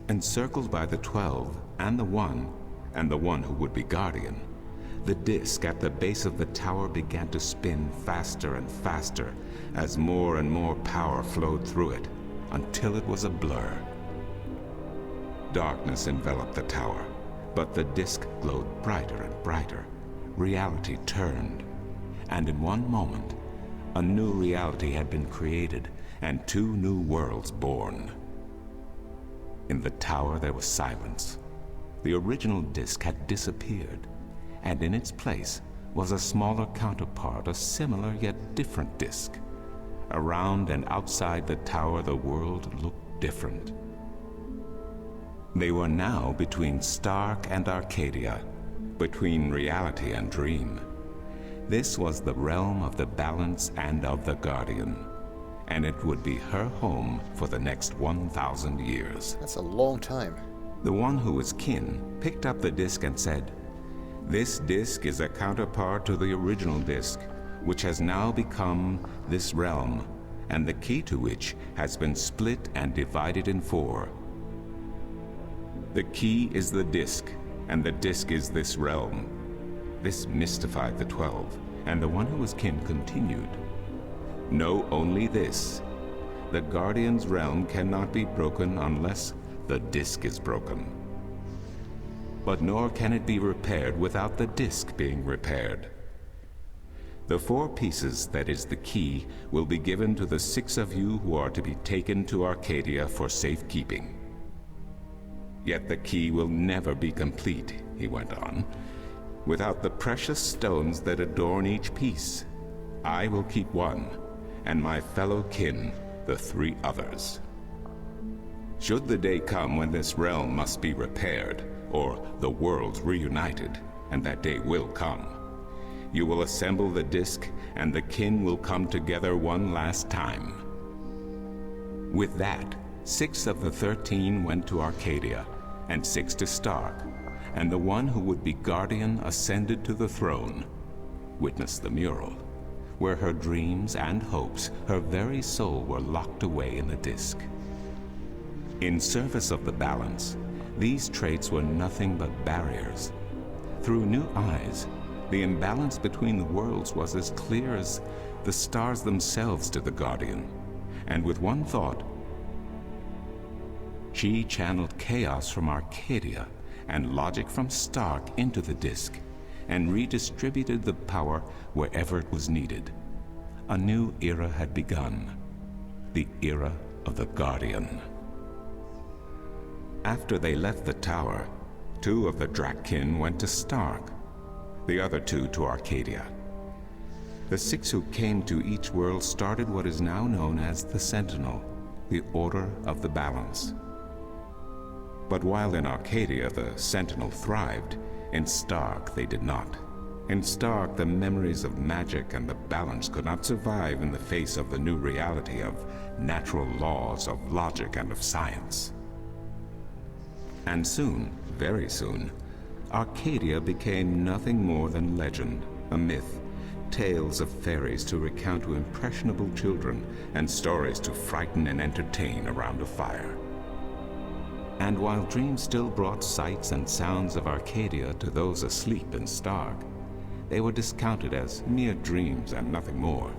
Encircled by the 12 and the One who would be guardian, the disk at the base of the tower began to spin faster and faster as more and more power flowed through it, until it was a blur. Darkness enveloped the tower, but the disk glowed brighter and brighter. Reality turned, and in one moment, a new reality had been created and 2 new worlds born. In the tower there was silence. The original disk had disappeared, and in its place was a smaller counterpart, a similar yet different disk. Around and outside the tower the world looked different. They were now between Stark and Arcadia, between reality and dream. This was the realm of the Balance and of the Guardian, and it would be her home for the next 1,000 years. That's a long time. The one who was kin picked up the disk and said, "This disk is a counterpart to the original disk, which has now become this realm, and the key to which has been split and divided in 4. The key is the disk, and the disk is this realm." This mystified the 12, and the one who was kin continued, "Know only this: the Guardian's realm cannot be broken unless the disk is broken. But nor can it be repaired without the disk being repaired. The 4 pieces, that is the key, will be given to the 6 of you who are to be taken to Arcadia for safekeeping. Yet the key will never be complete," he went on, "without the precious stones that adorn each piece. I will keep 1, and my fellow kin the 3 others. Should the day come when this realm must be repaired, or the worlds reunited, and that day will come, you will assemble the disk, and the kin will come together one last time." With that, 6 of the 13 went to Arcadia, and 6 to Stark, and the one who would be guardian ascended to the throne. Witness the mural, where her dreams and hopes, her very soul, were locked away in the disk. In service of the balance, these traits were nothing but barriers. Through new eyes, the imbalance between the worlds was as clear as the stars themselves to the Guardian, and with one thought, she channeled chaos from Arcadia and logic from Stark into the disk, and redistributed the power wherever it was needed. A new era had begun, the era of the Guardian. After they left the tower, 2 of the Drakkin went to Stark, the other 2 to Arcadia. The 6 who came to each world started what is now known as the Sentinel, the Order of the Balance. But while in Arcadia the Sentinel thrived, in Stark they did not. In Stark, the memories of magic and the balance could not survive in the face of the new reality of natural laws, of logic, and of science. And soon, very soon, Arcadia became nothing more than legend, a myth, tales of fairies to recount to impressionable children, and stories to frighten and entertain around a fire. And while dreams still brought sights and sounds of Arcadia to those asleep in Stark, they were discounted as mere dreams and nothing more.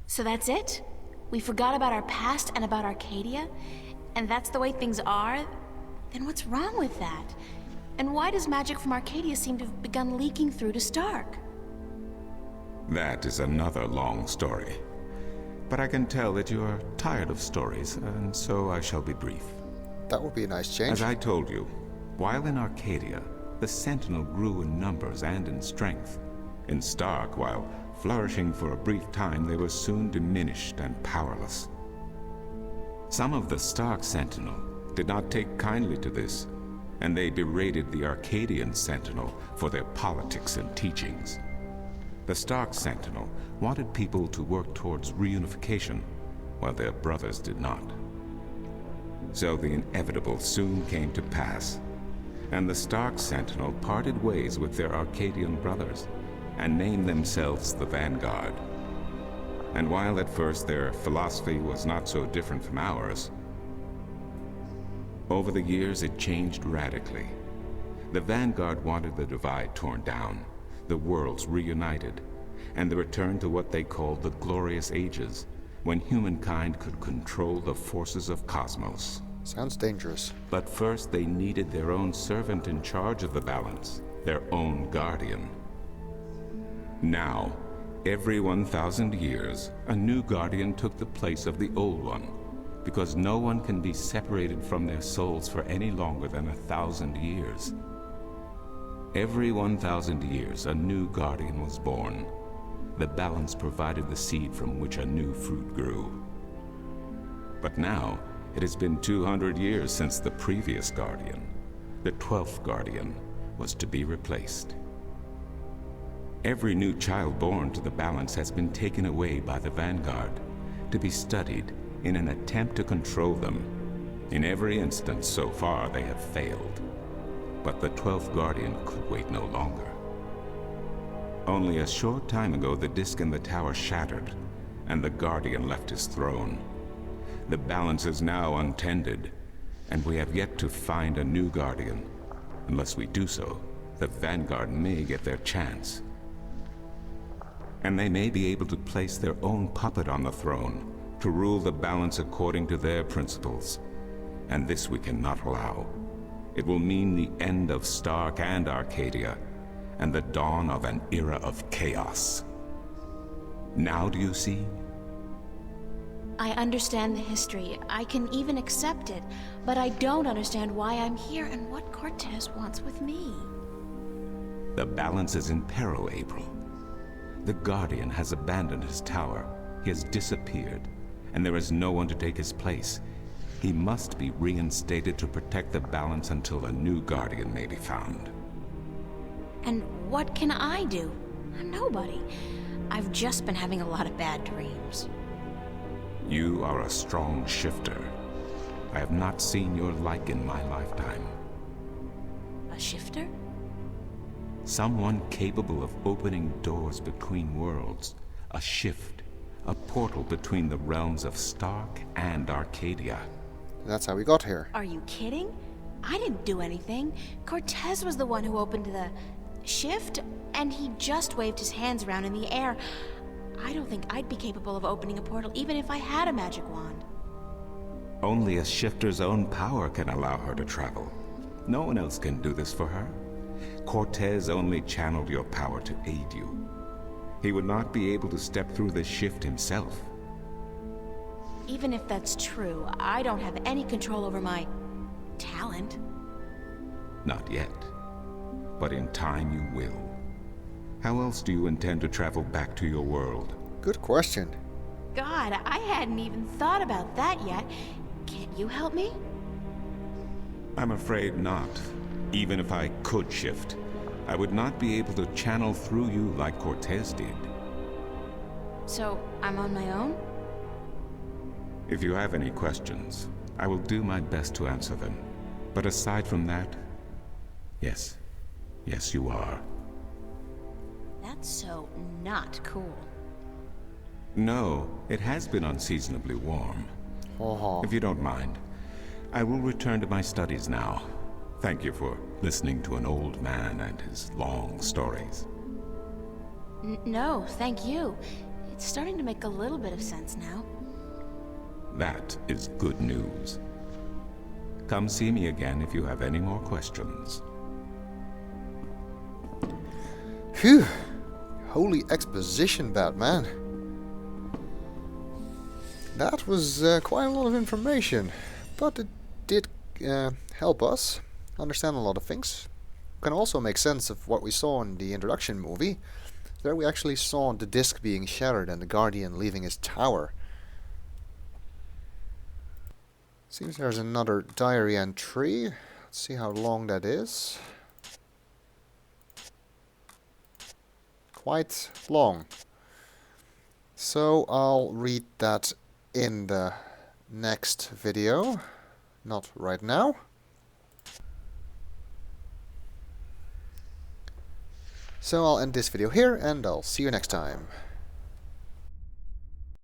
So that's it? We forgot about our past and about Arcadia? And that's the way things are? Then what's wrong with that? And why does magic from Arcadia seem to have begun leaking through to Stark? That is another long story. But I can tell that you are tired of stories, and so I shall be brief. That would be a nice change. As I told you, while in Arcadia, the Sentinel grew in numbers and in strength. In Stark, while flourishing for a brief time, they were soon diminished and powerless. Some of the Stark Sentinel did not take kindly to this, and they berated the Arcadian Sentinel for their politics and teachings. The Stark Sentinel wanted people to work towards reunification, while their brothers did not. So the inevitable soon came to pass, and the Stark Sentinel parted ways with their Arcadian brothers, and named themselves the Vanguard. And while at first their philosophy was not so different from ours, Over the years, it changed radically. The Vanguard wanted the divide torn down, the worlds reunited, and the return to what they called the Glorious Ages, when humankind could control the forces of cosmos. Sounds dangerous. But first they needed their own servant in charge of the balance, their own guardian. Now, every 1,000 years, a new guardian took the place of the old one, because no one can be separated from their souls for any longer than 1,000 years. Every 1,000 years, a new guardian was born. The balance provided the seed from which a new fruit grew. But now, it has been 200 years since the previous guardian, the 12th guardian, was to be replaced. Every new child born to the balance has been taken away by the Vanguard to be studied in an attempt to control them. In every instance so far they have failed. But the 12th guardian could wait no longer. Only a short time ago the disk in the tower shattered, and the guardian left his throne. The balance is now untended, and we have yet to find a new guardian. Unless we do so, the Vanguard may get their chance. And they may be able to place their own puppet on the throne, to rule the balance according to their principles. And this we cannot allow. It will mean the end of Stark and Arcadia, and the dawn of an era of chaos. Now do you see? I understand the history. I can even accept it. But I don't understand why I'm here and what Cortez wants with me. The balance is in peril, April. The Guardian has abandoned his tower. He has disappeared, and there is no one to take his place. He must be reinstated to protect the balance until a new Guardian may be found. And what can I do? I'm nobody. I've just been having a lot of bad dreams. You are a strong shifter. I have not seen your like in my lifetime. A shifter? Someone capable of opening doors between worlds. A shift. A portal between the realms of Stark and Arcadia. That's how we got here. Are you kidding? I didn't do anything. Cortez was the one who opened the shift, and he just waved his hands around in the air. I don't think I'd be capable of opening a portal even if I had a magic wand. Only a shifter's own power can allow her to travel. No one else can do this for her. Cortez only channeled your power to aid you. He would not be able to step through the shift himself. Even if that's true, I don't have any control over my talent. Not yet. But in time you will. How else do you intend to travel back to your world? Good question. God, I hadn't even thought about that yet. Can't you help me? I'm afraid not. Even if I could shift, I would not be able to channel through you like Cortez did. So, I'm on my own? If you have any questions, I will do my best to answer them. But aside from that, yes. Yes, you are. That's so not cool. No, it has been unseasonably warm. If you don't mind, I will return to my studies now. Thank you for listening to an old man and his long stories. No, thank you. It's starting to make a little bit of sense now. That is good news. Come see me again if you have any more questions. Phew. Holy exposition, Batman. That was quite a lot of information, but it did help us understand a lot of things. Can also make sense of what we saw in the introduction movie. There we actually saw the disc being shattered and the Guardian leaving his tower. Seems there's another diary entry. Let's see how long that is. Quite long. So I'll read that in the next video. Not right now. So I'll end this video here and I'll see you next time.